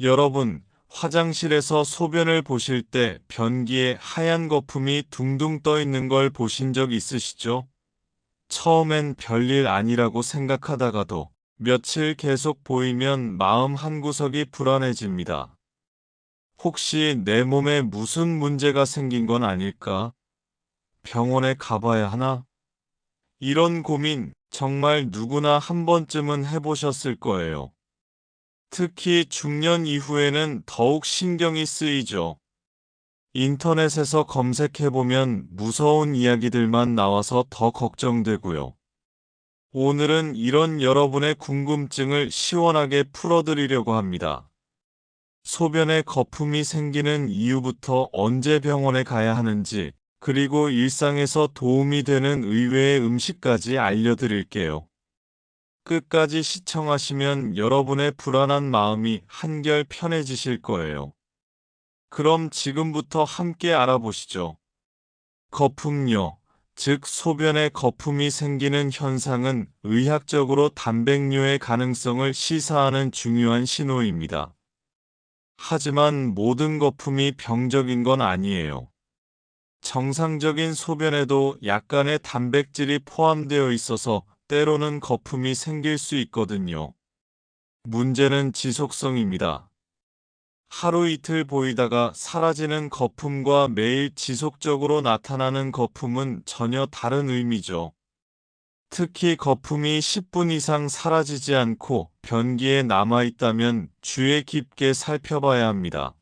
여러분, 화장실에서 소변을 보실 때 변기에 하얀 거품이 둥둥 떠 있는 걸 보신 적 있으시죠? 처음엔 별일 아니라고 생각하다가도 며칠 계속 보이면 마음 한구석이 불안해집니다. 혹시 내 몸에 무슨 문제가 생긴 건 아닐까? 병원에 가봐야 하나? 이런 고민 정말 누구나 한 번쯤은 해보셨을 거예요. 특히 중년 이후에는 더욱 신경이 쓰이죠. 인터넷에서 검색해보면 무서운 이야기들만 나와서 더 걱정되고요. 오늘은 이런 여러분의 궁금증을 시원하게 풀어드리려고 합니다. 소변에 거품이 생기는 이유부터 언제 병원에 가야 하는지, 그리고 일상에서 도움이 되는 의외의 음식까지 알려드릴게요. 끝까지 시청하시면 여러분의 불안한 마음이 한결 편해지실 거예요. 그럼 지금부터 함께 알아보시죠. 거품요, 즉 소변에 거품이 생기는 현상은 의학적으로 단백뇨의 가능성을 시사하는 중요한 신호입니다. 하지만 모든 거품이 병적인 건 아니에요. 정상적인 소변에도 약간의 단백질이 포함되어 있어서 때로는 거품이 생길 수 있거든요. 문제는 지속성입니다. 하루 이틀 보이다가 사라지는 거품과 매일 지속적으로 나타나는 거품은 전혀 다른 의미죠. 특히 거품이 10분 이상 사라지지 않고 변기에 남아있다면 주의 깊게 살펴봐야 합니다.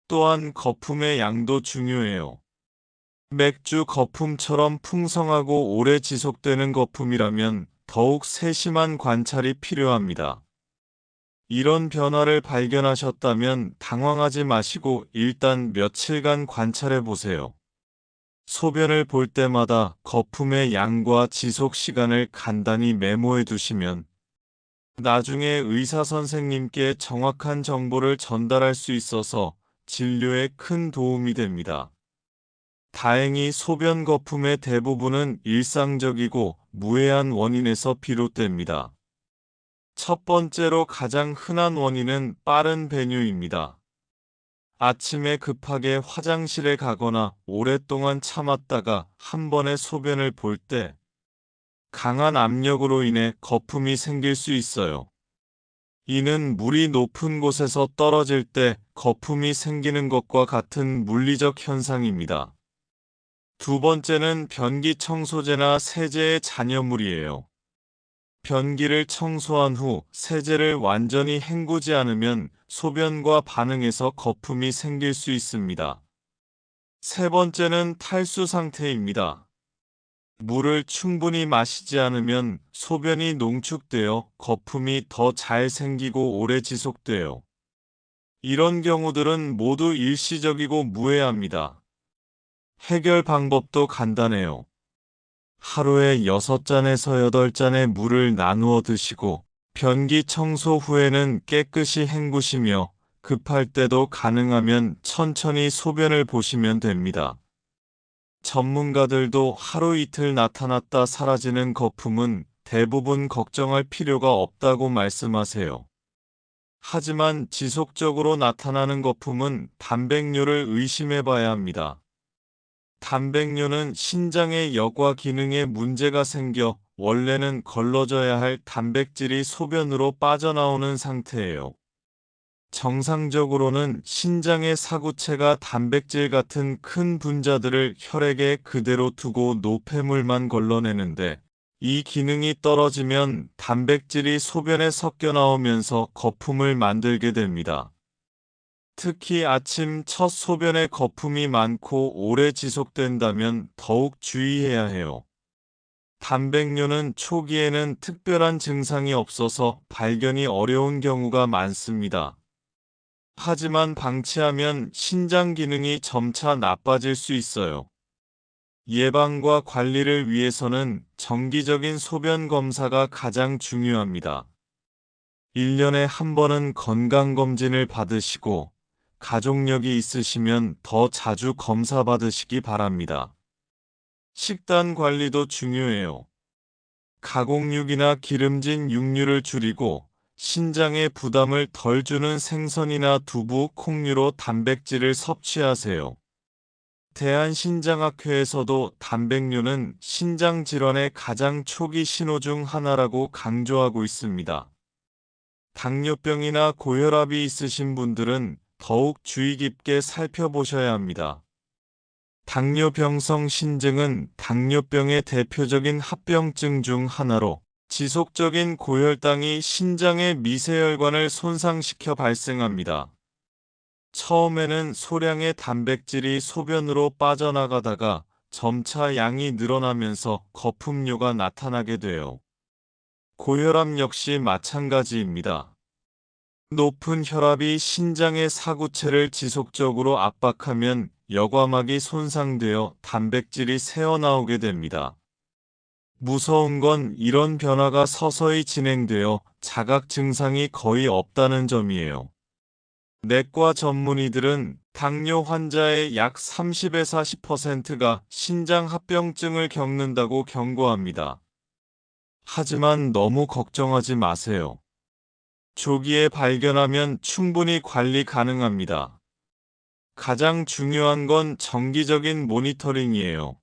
또한 거품의 양도 중요해요. 맥주 거품처럼 풍성하고 오래 지속되는 거품이라면 더욱 세심한 관찰이 필요합니다. 이런 변화를 발견하셨다면 당황하지 마시고 일단 며칠간 관찰해 보세요. 소변을 볼 때마다 거품의 양과 지속 시간을 간단히 메모해 두시면 나중에 의사 선생님께 정확한 정보를 전달할 수 있어서 진료에 큰 도움이 됩니다. 다행히 소변 거품의 대부분은 일상적이고 무해한 원인에서 비롯됩니다. 첫 번째로 가장 흔한 원인은 빠른 배뇨입니다. 아침에 급하게 화장실에 가거나 오랫동안 참았다가 한 번에 소변을 볼 때 강한 압력으로 인해 거품이 생길 수 있어요. 이는 물이 높은 곳에서 떨어질 때 거품이 생기는 것과 같은 물리적 현상입니다. 두 번째는 변기 청소제나 세제의 잔여물이에요. 변기를 청소한 후 세제를 완전히 헹구지 않으면 소변과 반응해서 거품이 생길 수 있습니다. 세 번째는 탈수 상태입니다. 물을 충분히 마시지 않으면 소변이 농축되어 거품이 더 잘 생기고 오래 지속돼요. 이런 경우들은 모두 일시적이고 무해합니다. 해결 방법도 간단해요. 하루에 6잔에서 8잔의 물을 나누어 드시고 변기 청소 후에는 깨끗이 헹구시며 급할 때도 가능하면 천천히 소변을 보시면 됩니다. 전문가들도 하루 이틀 나타났다 사라지는 거품은 대부분 걱정할 필요가 없다고 말씀하세요. 하지만 지속적으로 나타나는 거품은 단백뇨를 의심해 봐야 합니다. 단백뇨는 신장의 여과 기능에 문제가 생겨 원래는 걸러져야 할 단백질이 소변으로 빠져나오는 상태예요. 정상적으로는 신장의 사구체가 단백질 같은 큰 분자들을 혈액에 그대로 두고 노폐물만 걸러내는데 이 기능이 떨어지면 단백질이 소변에 섞여 나오면서 거품을 만들게 됩니다. 특히 아침 첫 소변에 거품이 많고 오래 지속된다면 더욱 주의해야 해요. 단백뇨는 초기에는 특별한 증상이 없어서 발견이 어려운 경우가 많습니다. 하지만 방치하면 신장 기능이 점차 나빠질 수 있어요. 예방과 관리를 위해서는 정기적인 소변 검사가 가장 중요합니다. 1년에 한 번은 건강검진을 받으시고 가족력이 있으시면 더 자주 검사 받으시기 바랍니다. 식단 관리도 중요해요. 가공육이나 기름진 육류를 줄이고 신장에 부담을 덜 주는 생선이나 두부, 콩류로 단백질을 섭취하세요. 대한신장학회에서도 단백뇨는 신장 질환의 가장 초기 신호 중 하나라고 강조하고 있습니다. 당뇨병이나 고혈압이 있으신 분들은 더욱 주의 깊게 살펴보셔야 합니다. 당뇨병성 신증은 당뇨병의 대표적인 합병증 중 하나로 지속적인 고혈당이 신장의 미세혈관을 손상시켜 발생합니다. 처음에는 소량의 단백질이 소변으로 빠져나가다가 점차 양이 늘어나면서 거품료가 나타나게 돼요. 고혈압 역시 마찬가지입니다. 높은 혈압이 신장의 사구체를 지속적으로 압박하면 여과막이 손상되어 단백질이 새어나오게 됩니다. 무서운 건 이런 변화가 서서히 진행되어 자각 증상이 거의 없다는 점이에요. 내과 전문의들은 당뇨 환자의 약 30에서 40%가 신장 합병증을 겪는다고 경고합니다. 하지만 너무 걱정하지 마세요. 조기에 발견하면 충분히 관리 가능합니다. 가장 중요한 건 정기적인 모니터링이에요.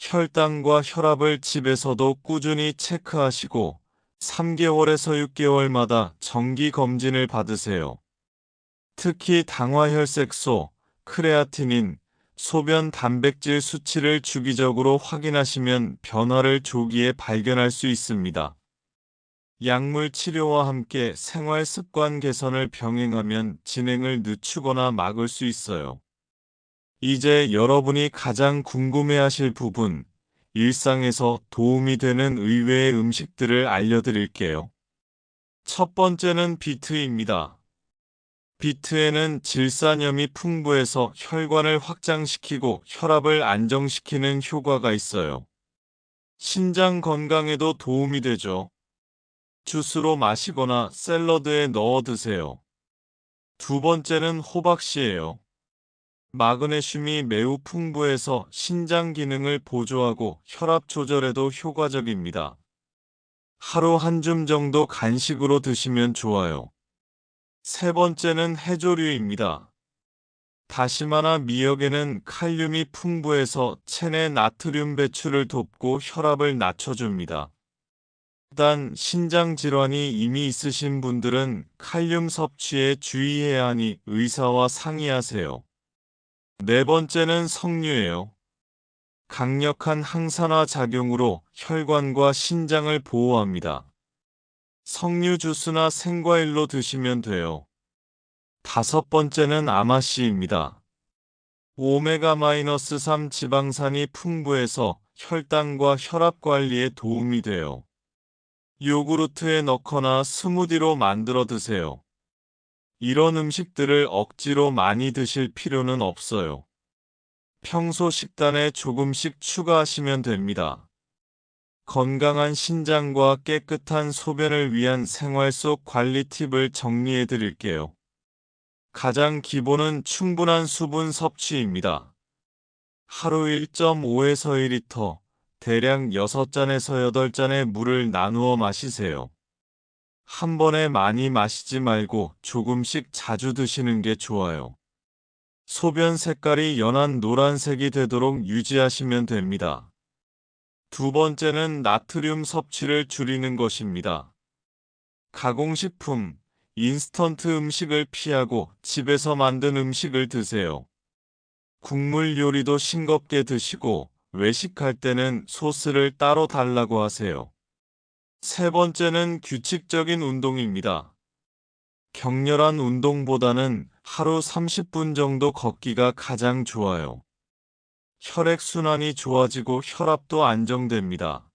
혈당과 혈압을 집에서도 꾸준히 체크하시고 3개월에서 6개월마다 정기 검진을 받으세요. 특히 당화혈색소, 크레아티닌, 소변 단백질 수치를 주기적으로 확인하시면 변화를 조기에 발견할 수 있습니다. 약물 치료와 함께 생활 습관 개선을 병행하면 진행을 늦추거나 막을 수 있어요. 이제 여러분이 가장 궁금해하실 부분, 일상에서 도움이 되는 의외의 음식들을 알려드릴게요. 첫 번째는 비트입니다. 비트에는 질산염이 풍부해서 혈관을 확장시키고 혈압을 안정시키는 효과가 있어요. 신장 건강에도 도움이 되죠. 주스로 마시거나 샐러드에 넣어 드세요. 두 번째는 호박씨예요. 마그네슘이 매우 풍부해서 신장 기능을 보조하고 혈압 조절에도 효과적입니다. 하루 한 줌 정도 간식으로 드시면 좋아요. 세 번째는 해조류입니다. 다시마나 미역에는 칼륨이 풍부해서 체내 나트륨 배출을 돕고 혈압을 낮춰줍니다. 단 신장 질환이 이미 있으신 분들은 칼륨 섭취에 주의해야 하니 의사와 상의하세요. 네 번째는 석류예요. 강력한 항산화 작용으로 혈관과 신장을 보호합니다. 석류 주스나 생과일로 드시면 돼요. 다섯 번째는 아마씨입니다. 오메가-3 지방산이 풍부해서 혈당과 혈압 관리에 도움이 돼요. 요구르트에 넣거나 스무디로 만들어 드세요. 이런 음식들을 억지로 많이 드실 필요는 없어요. 평소 식단에 조금씩 추가하시면 됩니다. 건강한 신장과 깨끗한 소변을 위한 생활 속 관리 팁을 정리해 드릴게요. 가장 기본은 충분한 수분 섭취입니다. 하루 1.5에서 2리터, 대략 6잔에서 8잔의 물을 나누어 마시세요. 한 번에 많이 마시지 말고 조금씩 자주 드시는 게 좋아요. 소변 색깔이 연한 노란색이 되도록 유지하시면 됩니다. 두 번째는 나트륨 섭취를 줄이는 것입니다. 가공식품, 인스턴트 음식을 피하고 집에서 만든 음식을 드세요. 국물 요리도 싱겁게 드시고 외식할 때는 소스를 따로 달라고 하세요. 세 번째는 규칙적인 운동입니다. 격렬한 운동보다는 하루 30분 정도 걷기가 가장 좋아요. 혈액순환이 좋아지고 혈압도 안정됩니다.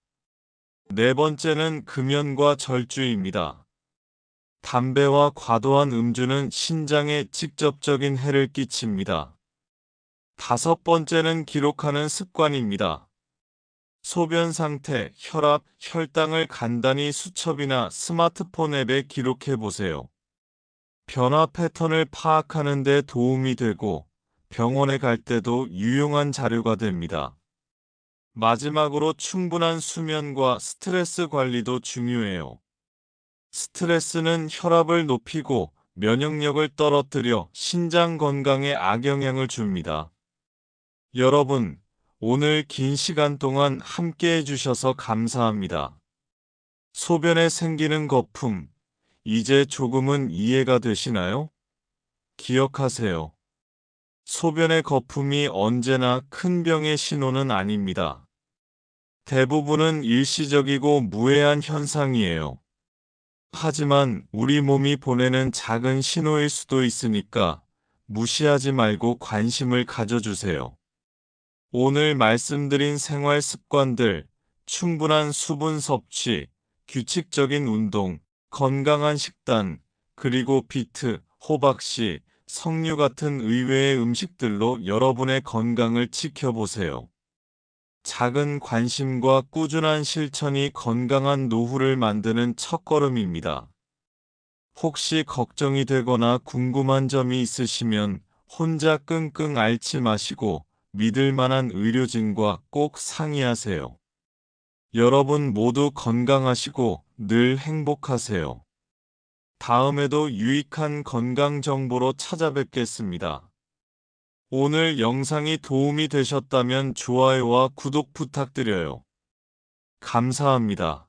네 번째는 금연과 절주입니다. 담배와 과도한 음주는 신장에 직접적인 해를 끼칩니다. 다섯 번째는 기록하는 습관입니다. 소변 상태, 혈압, 혈당을 간단히 수첩이나 스마트폰 앱에 기록해 보세요. 변화 패턴을 파악하는 데 도움이 되고 병원에 갈 때도 유용한 자료가 됩니다. 마지막으로 충분한 수면과 스트레스 관리도 중요해요. 스트레스는 혈압을 높이고 면역력을 떨어뜨려 신장 건강에 악영향을 줍니다. 여러분, 오늘 긴 시간 동안 함께 해주셔서 감사합니다. 소변에 생기는 거품, 이제 조금은 이해가 되시나요? 기억하세요. 소변의 거품이 언제나 큰 병의 신호는 아닙니다. 대부분은 일시적이고 무해한 현상이에요. 하지만 우리 몸이 보내는 작은 신호일 수도 있으니까 무시하지 말고 관심을 가져주세요. 오늘 말씀드린 생활 습관들, 충분한 수분 섭취, 규칙적인 운동, 건강한 식단, 그리고 비트, 호박씨, 석류 같은 의외의 음식들로 여러분의 건강을 지켜보세요. 작은 관심과 꾸준한 실천이 건강한 노후를 만드는 첫걸음입니다. 혹시 걱정이 되거나 궁금한 점이 있으시면 혼자 끙끙 앓지 마시고 믿을 만한 의료진과 꼭 상의하세요. 여러분 모두 건강하시고 늘 행복하세요. 다음에도 유익한 건강 정보로 찾아뵙겠습니다. 오늘 영상이 도움이 되셨다면 좋아요와 구독 부탁드려요. 감사합니다.